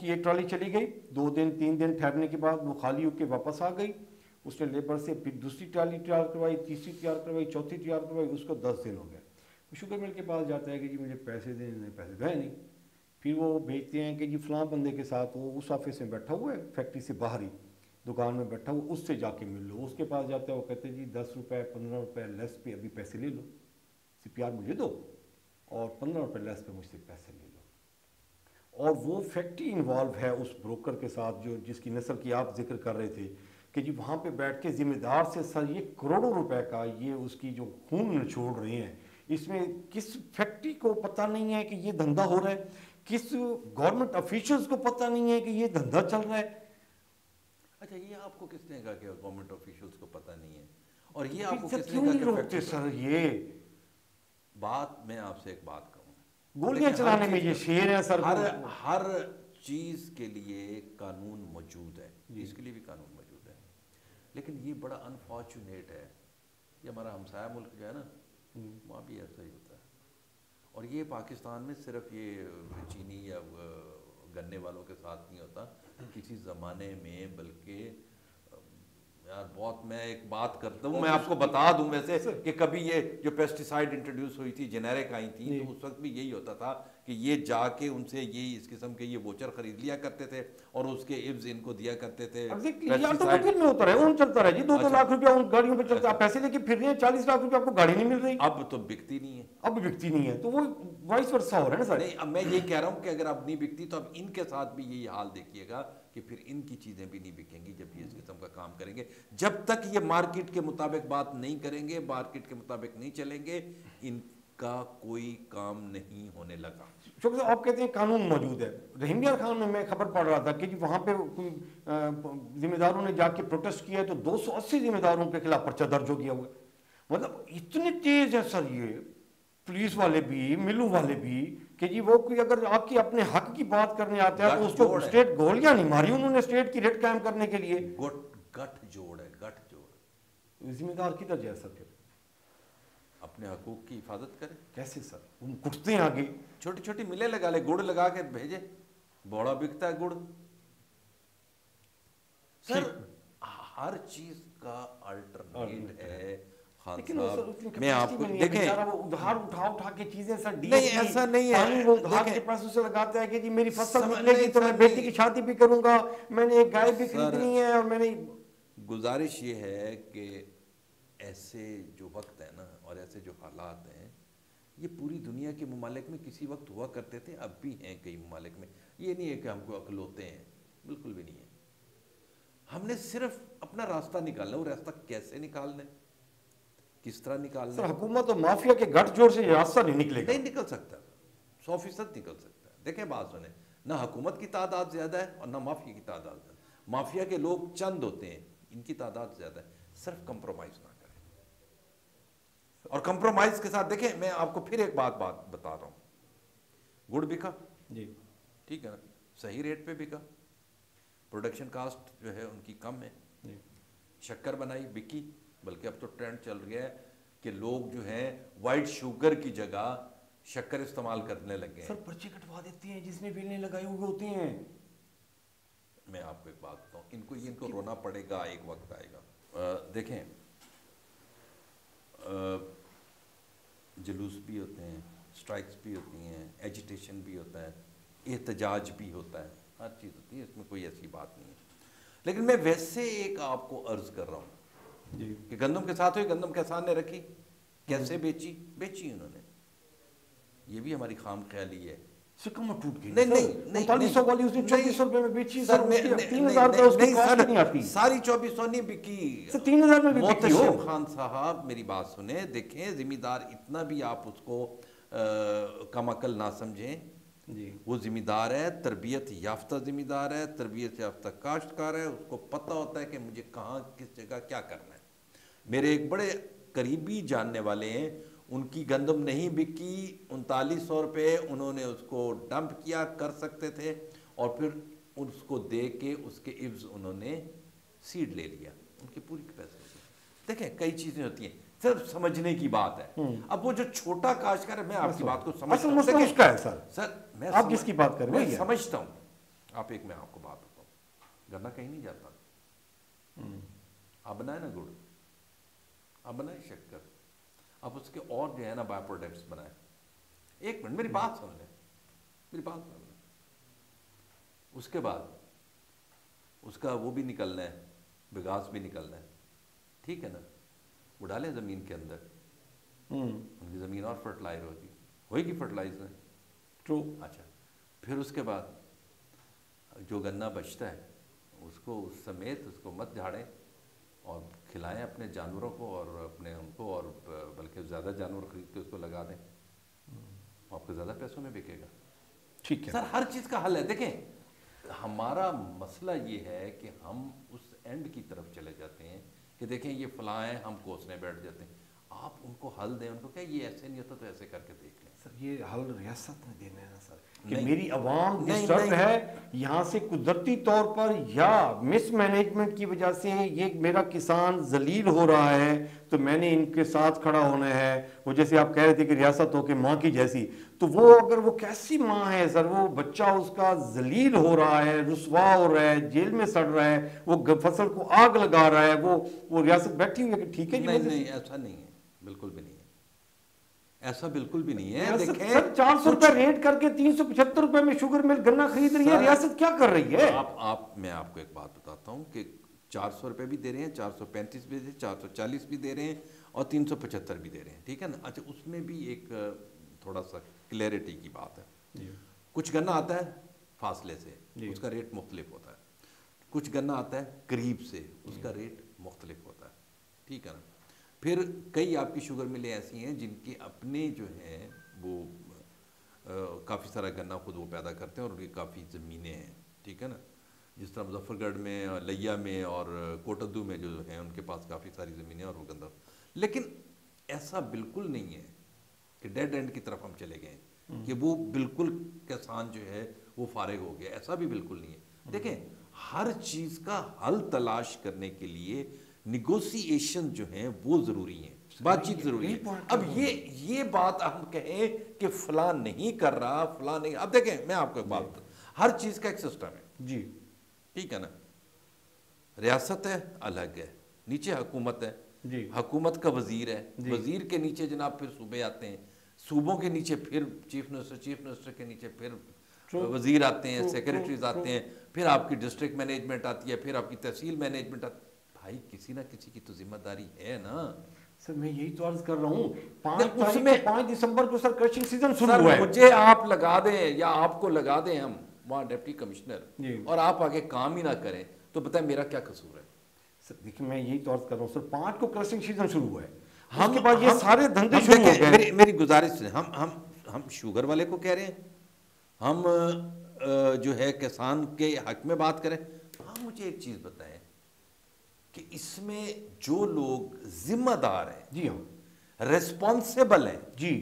کی ایک ٹرالی چلی گئی، 2 دن 3 دن ٹھہرنے کے بعد وہ خالی ہو کے واپس آ گئی، اس نے لیبر سے پھر دوسری ٹرالی تیار کروائی، تیسری تیار کروائی، چوتھی تیار کروائی، اس کو 10 دن ہو گئے۔ شوگر مل کے پاس جاتا ہے کہ جی مجھے پیسے دیں، پیسے دیں نہیں، پھر وہ بھیجتے ہیں کہ جی فلاں بندے کے ساتھ وہ اس آفس میں بیٹھا ہوا ہے، فیکٹری سے باہر ہی دکان میں بیٹھا ہوا، اس سے جا کے مل لو۔ اس کے پاس جاتا ہے، وہ کہتے ہیں جی 10 روپے 15 روپے لیس پہ ابھی پیسے لے لو، CPR مجھے دو اور 15 روپے لیس پہ مجھ سے پیسے لے لو۔ اور وہ فیکٹری انوالو ہے اس بروکر کے ساتھ، جو جس کی نسل کی آپ ذکر کر رہے تھے کہ جی وہاں پہ بیٹھ کے ذمہ دار سے سر یہ کروڑوں روپے کا یہ اس کی جو خون نچوڑ رہے ہیں، اس میں کس فیکٹری کو پتہ نہیں ہے کہ یہ دھندا ہو رہا ہے، کس گورنمنٹ افیشلز کو پتہ نہیں ہے کہ یہ دھندا چل رہا ہے۔ اچھا یہ آپ کو کس نے کہا کہ گورنمنٹ آفیشلز کو پتہ نہیں ہے؟ اور یہ آپ کو پھر کس نے کیوں کہا نہیں کہ روکتے سر؟ یہ بات میں آپ سے ایک بات کہوں، گولیاں چلانے میں یہ شیر ہیں سر، ہر چیز کے لیے قانون موجود ہے، اس کے لیے بھی قانون موجود ہے، لیکن یہ بڑا انفارچونیٹ ہے، یہ ہمارا ہمسایہ ملک جو ہے نا وہاں بھی ایسا ہی ہوتا ہے۔ اور یہ پاکستان میں صرف یہ چینی یا گنے والوں کے ساتھ نہیں ہوتا، کسی زمانے میں بلکہ یار بہت، میں ایک بات کرتا ہوں، میں آپ کو بتا دوں ویسے کہ کبھی یہ جو پیسٹیسائڈ انٹروڈیوس ہوئی تھی، جنیرک آئی تھیں، تو اس وقت بھی یہی ہوتا تھا کہ یہ جا کے ان سے یہی اس قسم کے یہ ووچر خرید لیا کرتے تھے اور اس کے عوض ان کو دیا کرتے تھے۔ آٹومیٹک میں ہوتا رہا، ان چلتا رہا جی، 2 لاکھ روپیہ ان گاڑیوں پہ چلتا ہے، پیسے لے کے پھر رہے ہیں، 40 لاکھ روپیہ آپ کو گاڑی نہیں مل رہی، اب تو بکتی نہیں ہے، اب بکتی نہیں ہے، تو وہ وائس ورسا ہو رہا ہے نا سر۔ نہیں اب میں یہ کہہ رہا ہوں کہ اگر اب نہیں بکتی تو اب ان کے ساتھ بھی یہی حال دیکھیے گا کہ پھر ان کی چیزیں بھی نہیں بکیں گی جب یہ اس قسم کا کام کریں گے۔ جب تک یہ مارکیٹ کے مطابق بات نہیں کریں گے، مارکیٹ کے مطابق نہیں چلیں گے، ان کا کوئی کام نہیں ہونے لگا۔ شوکر صاحب آپ کہتے ہیں قانون موجود ہے، رحیم یار خان میں خبر پڑھ رہا تھا کہ جی وہاں پہ کوئی ذمہ داروں نے جا کے پروٹیسٹ کیا ہے تو 280 ذمہ داروں کے خلاف پرچہ درج ہو گیا ہوا ہے۔ مطلب اتنے تیز ہیں سر یہ پولیس والے بھی، ملوں والے بھی، کہ جی وہ کوئی اگر آپ کی اپنے حق کی بات کرنے آتا ہے تو اس کو اسٹیٹ گولیاں نہیں ماری انہوں نے اسٹیٹ کی ریٹ قائم کرنے کے لیے۔ گٹھ جوڑ ہے، گٹھ جوڑ۔ ذمہ دار کدھر جائے سر؟ پھر اپنے حقوق کی حفاظت کرے۔ کیسے سر؟ ان کٹتے ہیں آگے، چھوٹی چھوٹی ملیں لگا لے، گڑ لگا کے بھیجے، بوڑا بکتا ہے گڑ۔ سر ہر چیز کا الٹرنیٹ ہے خان صاحب، میں آپ کو دیکھیں ادھار اٹھا کے چیزیں سر، نہیں ایسا نہیں ہے، وہ ادھار کے پیسوں سے لگاتا ہے کہ جی میری فصل نکلے گی تو میں بیٹی کی شادی بھی کروں گا، میں نے ایک گائے بھی خریدنی ہے، اور میں نے گزارش یہ ہے کہ ایسے جو وقت ہے نا اور ایسے جو حالات ہیں یہ پوری دنیا کے ممالک میں کسی وقت ہوا کرتے تھے، اب بھی ہیں کئی ممالک میں، یہ نہیں ہے کہ ہم کو عقل ہوتے ہیں، بالکل بھی نہیں ہے۔ ہم نے صرف اپنا راستہ نکالنا ہے، وہ راستہ کیسے نکالنا ہے، کس طرح نکالنا سر؟ ہے۔ حکومت اور مافیا کے گٹھ جوڑ سے یہ راستہ نہیں نکلے گا، نہیں نکل سکتا، 100% نکل سکتا ہے۔ دیکھیں بات سنیں، نہ حکومت کی تعداد زیادہ ہے اور نہ مافیا کی تعداد زیادہ ہے، مافیا کے لوگ چند ہوتے ہیں، ان کی تعداد زیادہ ہے، صرف کمپرومائز نہ کریں۔ اور کمپرومائز کے ساتھ دیکھیں، میں آپ کو پھر ایک بات بتا رہا ہوں، گڑ بکا جی ٹھیک ہے نا، صحیح ریٹ پہ بکا، پروڈکشن کاسٹ جو ہے ان کی کم ہے، شکر بنائی بکی، بلکہ اب تو ٹرینڈ چل گیا ہے کہ لوگ جو ہیں وائٹ شوگر کی جگہ شکر استعمال کرنے لگے ہیں۔ سر پرچے کٹوا دیتے ہیں جس نے بیلنے لگائے ہوئے ہوتے ہیں۔ میں آپ کو ایک بات بتاؤں، ان کو رونا پڑے گا، ایک وقت آئے گا۔ دیکھیں جلوس بھی ہوتے ہیں، سٹرائکس بھی ہوتی ہیں، ایجیٹیشن بھی ہوتا ہے، احتجاج بھی ہوتا ہے، ہر چیز ہوتی ہے، اس میں کوئی ایسی بات نہیں ہے۔ لیکن میں ویسے ایک آپ کو عرض کر رہا ہوں کہ گندم کے ساتھ ہوئی، گندم کسان نے رکھی، کیسے بیچی انہوں نے، یہ بھی ہماری خام خیالی ہے۔ سکم ٹوٹ گئی، نہیں 4500 والی اس نے 2400 روپے میں بیچی، سر 3000 روپے اس کی کاسٹ نہیں آتی، ساری 2400 نہیں بکی، سر 3000 میں بھی بکی ہو۔ محتشم خان صاحب میری بات سنیں، دیکھیں ذمہ دار اتنا بھی آپ اس کو کم عقل نہ سمجھیں، وہ ذمہ دار ہے، تربیت یافتہ ذمہ دار ہے، تربیت یافتہ کاشتکار ہے، اس کو پتہ ہوتا ہے کہ مجھے کہاں کس جگہ کیا کرنا ہے۔ میرے ایک بڑے قریبی جاننے والے ہیں، ان کی گندم نہیں بکی، 3900 روپے انہوں نے اس کو ڈمپ کیا، کر سکتے تھے، اور پھر اس کو دے کے اس کے عوض انہوں نے سیڈ لے لیا، ان کی پوری پیسے۔ دیکھیں کئی چیزیں ہوتی ہیں، صرف سمجھنے کی بات ہے۔ اب وہ جو چھوٹا کاشتکار ہے، میں آپ کی بات کو سمجھتا ہوں، اصل مسئلہ اس کا ہے سر، سر میں آپ کس کی بات کر رہے ہیں؟ میں سمجھتا ہوں ایک میں آپ کو بات بتاؤں، گنا کہیں نہیں جاتا، آپ بنائے نا گڑ، آپ بنائے شکر، آپ اس کے اور جو ہے نا بائی پروڈکٹس بنائے. ایک منٹ میری بات سن لیں، میری بات سن لیں. اس کے بعد اس کا وہ بھی نکلنا ہے، بگاس بھی نکلنا ہے، ٹھیک ہے نا، وہ ڈالیں زمین کے اندر، ان کی زمین اور فرٹلائز ہوئے گی فرٹلائز میں. ٹرو. اچھا، پھر اس کے بعد جو گنا بچتا ہے اس کو اس سمیت اس کو مت جھاڑیں اور کھلائیں اپنے جانوروں کو اور اپنے ان کو، اور بلکہ زیادہ جانور خرید کے اس کو لگا دیں، آپ کو زیادہ پیسوں میں بکے گا. ٹھیک ہے سر ہر چیز کا حل ہے. دیکھیں ہمارا مسئلہ یہ ہے کہ ہم اس اینڈ کی طرف چلے جاتے ہیں کہ دیکھیں یہ فلاں ہیں، ہم کوسنے بیٹھ جاتے ہیں. آپ ان کو حل دیں، ان کو کہ یہ ایسے نہیں ہوتا تو ایسے کر کے دیکھ لیں. سر یہ حل ریاست نے دینا ہے نا سر، کہ میری عوام ڈسٹرب ہے یہاں سے قدرتی طور پر یا مس مینجمنٹ کی وجہ سے یہ میرا کسان ذلیل ہو رہا ہے، تو میں نے ان کے ساتھ کھڑا ہونا ہے. وہ جیسے آپ کہہ رہے تھے کہ ریاست ہو کے ماں کی جیسی، تو وہ اگر وہ کیسی ماں ہے سر، وہ بچہ اس کا ذلیل ہو رہا ہے، رسوا ہو رہا ہے، جیل میں سڑ رہا ہے، وہ فصل کو آگ لگا رہا ہے، وہ ریاست بیٹھی ہوئی ہے کہ ٹھیک ہے جی. نہیں ایسا نہیں ہے، بالکل بھی نہیں ہے، ایسا بالکل بھی نہیں ہے. دیکھیں سر 400 روپے ریٹ کر کے 375 روپے میں شوگر مل گنا خرید رہی ہے، ریاست کیا کر رہی ہے؟ میں آپ کو ایک بات بتاتا ہوں کہ 400 روپے بھی دے رہے ہیں، 435 بھی دے رہے ہیں، 440 بھی دے رہے ہیں اور 375 بھی دے رہے ہیں، ٹھیک ہے نا. اچھا اس میں بھی ایک تھوڑا سا کلیئرٹی کی بات ہے. کچھ گنا آتا ہے فاصلے سے، اس کا ریٹ مختلف ہوتا ہے. کچھ گنا آتا ہے قریب سے، اس کا ریٹ مختلف ہوتا ہے، ٹھیک ہے نا. پھر کئی آپ کی شوگر ملیں ایسی ہیں جن کے اپنے جو ہیں وہ کافی سارا گنا خود وہ پیدا کرتے ہیں اور ان کی کافی زمینیں ہیں، ٹھیک ہے نا. جس طرح مظفر گڑھ میں اور لیا میں اور کوٹدو میں جو ہیں ان کے پاس کافی ساری زمینیں اور وہ گندہ. لیکن ایسا بالکل نہیں ہے کہ ڈیڈ اینڈ کی طرف ہم چلے گئے کہ وہ بالکل کسان جو ہے وہ فارغ ہو گیا، ایسا بھی بالکل نہیں ہے. دیکھیں ہر چیز کا حل تلاش کرنے کے لیے نیگوسیشن جو ہیں وہ ضروری ہیں، بات چیت ضروری ہے. اب یہ بات ہم کہیں کہ فلاں نہیں کر رہا، فلاں نہیں. اب دیکھیں میں آپ کو ایک بات بتاؤں، ہر چیز کا ایک سسٹم ہے جی، ٹھیک ہے نا. ریاست ہے الگ ہے، نیچے حکومت ہے، حکومت کا وزیر ہے، وزیر کے نیچے جناب پھر صوبے آتے ہیں، صوبوں کے نیچے پھر چیف منسٹر، چیف منسٹر کے نیچے پھر وزیر آتے ہیں، سیکریٹریز آتے ہیں، پھر آپ کی ڈسٹرکٹ مینجمنٹ آتی ہے، پھر آپ کی تحصیل مینجمنٹ آتی ہے. بھائی کسی نہ کسی کی تو ذمہ داری ہے نا. سر میں یہی تو عرض کر رہا ہوں، 5 دسمبر کو سر کرشنگ سیزن شروع ہوا ہے. مجھے آپ لگا دیں یا آپ کو لگا دیں ہم وہاں ڈپٹی کمشنر اور آپ آگے کام ہی نہ کریں تو بتائیں میرا کیا قصور ہے؟ سر دیکھیں میں یہی تو عرض کر رہا ہوں سر، 5 کو کرشنگ سیزن شروع ہوا ہے، اس کے بعد یہ سارے دھندے شروع ہو گئے. میری گزارش سے ہم شوگر والے کو کہہ رہے ہیں ہم جو ہے کسان کے حق میں بات کریں. ہاں مجھے ایک چیز بتائیں کہ اس میں جو لوگ ذمہ دار ہیں، جی ہاں ریسپانسیبل ہیں، جی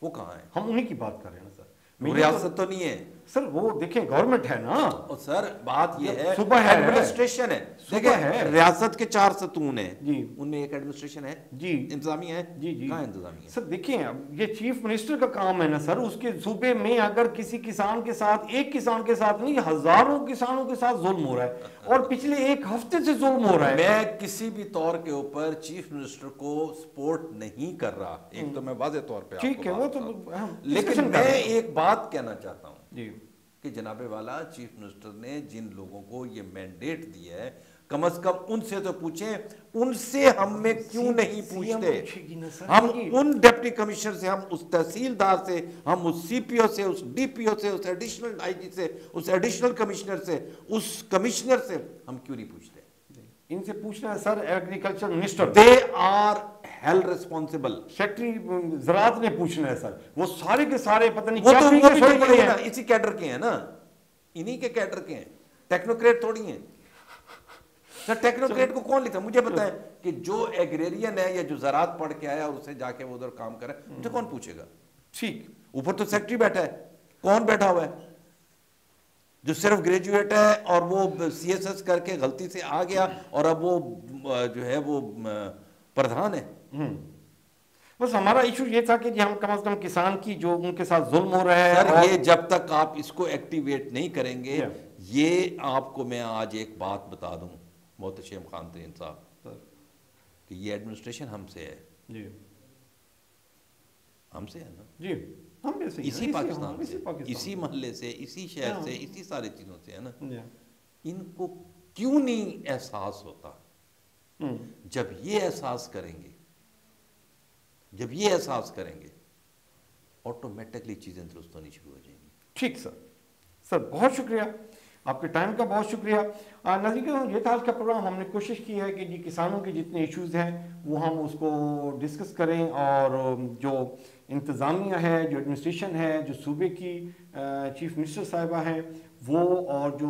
وہ کہاں ہیں؟ ہم انہیں کی بات کر رہے ہیں نا سر. ریاست تو نہیں ہے سر، وہ دیکھیں گورنمنٹ ہے نا سر. بات یہ ہے صوبہ ہے، ایڈمنسٹریشن ہے. دیکھیں ریاست کے 4 ستون ہیں، ان میں ایک ایڈمنسٹریشن ہے، جی انتظامیہ ہے. جی جی کہاں انتظامیہ؟ سر دیکھیں یہ چیف منسٹر کا کام ہے نا سر. اس کے صوبے میں اگر کسی کسان کے ساتھ، ایک کسان کے ساتھ نہیں، ہزاروں کسانوں کے ساتھ ظلم ہو رہا ہے اور پچھلے 1 ہفتے سے ظلم ہو رہا ہے. میں کسی بھی طور کے اوپر چیف منسٹر کو سپورٹ نہیں کر رہا، ایک تو میں واضح طور پہ ٹھیک ہے، وہ تو لیکن میں ایک بات کہنا چاہتا ہوں جی کہ جناب والا چیف منسٹر نے جن لوگوں کو یہ مینڈیٹ دیا ہے کم از کم ان سے تو پوچھیں، ان سے ہم میں کیوں نہیں پوچھتے؟ ہم ان ڈپٹی کمشنر سے، ہم اس تحصیلدار سے، ہم اس سی پی او سے، اس ڈی پی او سے، اس ایڈیشنل آئی جی سے، اس ایڈیشنل کمشنر سے، اس کمشنر سے ہم کیوں نہیں پوچھتے؟ ان سے پوچھنا ہے sir agriculture minister, they are held responsible. Secretary زراعت نے پوچھنا ہے سر. وہ سارے کے سارے پتہ نہیں وہ کیا تو اسی کیڈر کے ہیں نا، انہی کے کیڈر کے ہیں، ٹیکنوکریٹ تھوڑی ہیں. سر ٹیکنوکریٹ کو کون لیتا ہے؟ مجھے بتائیں کہ جو ایگریرین ہے یا جو زراعت پڑھ کے آیا اور اسے جا کے وہ ادھر کام کرے، مجھے کون پوچھے گا؟ ٹھیک، اوپر تو سیکٹری بیٹھا ہے. کون بیٹھا ہوا ہے؟ جو صرف گریجویٹ ہے اور وہ سی ایس ایس کر کے غلطی سے آ گیا اور اب وہ جو ہے وہ پردھان ہے. بس ہمارا ایشو یہ تھا کہ جی ہم کم از کم کسان کی جو ان کے ساتھ ظلم ہو رہا ہے سر یہ جب تک آپ اس کو ایکٹیویٹ نہیں کریں گے، یہ آپ کو میں آج ایک بات بتا دوں محتشم خان ترین صاحب، کہ یہ ایڈمنسٹریشن ہم سے ہے، جی ہم سے ہے نا جی، ہم بھی سے اسی پاکستان سے، اسی محلے سے، اسی شہر سے، اسی سارے چیزوں سے ہے نا. ان کو کیوں نہیں احساس ہوتا؟ جب یہ احساس کریں گے، جب یہ احساس کریں گے آٹومیٹکلی چیزیں درست ہونی شروع ہو جائیں گی. ٹھیک سر بہت شکریہ، آپ کے ٹائم کا بہت شکریہ. ناظرین یہ تھا آج کا پروگرام. ہم نے کوشش کی ہے کہ جی کسانوں کے جتنے ایشوز ہیں وہ ہم اس کو ڈسکس کریں، اور جو انتظامیہ ہے، جو ایڈمنسٹریشن ہے، جو صوبے کی چیف منسٹر صاحبہ ہیں وہ، اور جو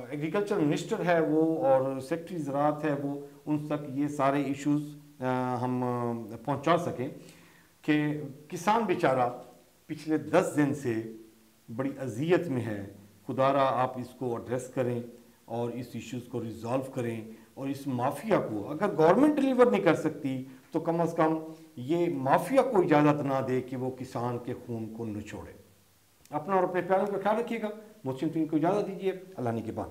ایگریکلچر منسٹر ہے وہ، اور سیکٹری زراعت ہے وہ، ان تک یہ سارے ایشوز ہم پہنچا سکیں کہ کسان بیچارہ پچھلے 10 دن سے بڑی اذیت میں ہے. خدا را آپ اس کو ایڈریس کریں اور اس ایشوز کو ریزالو کریں، اور اس مافیا کو اگر گورنمنٹ ڈیلیور نہیں کر سکتی تو کم از کم یہ مافیا کو اجازت نہ دے کہ وہ کسان کے خون کو نچوڑے. اپنا اور اپنے پیاروں کا خیال رکھیے گا. محسن کو اجازت دیجیے. اللہ نگہبان.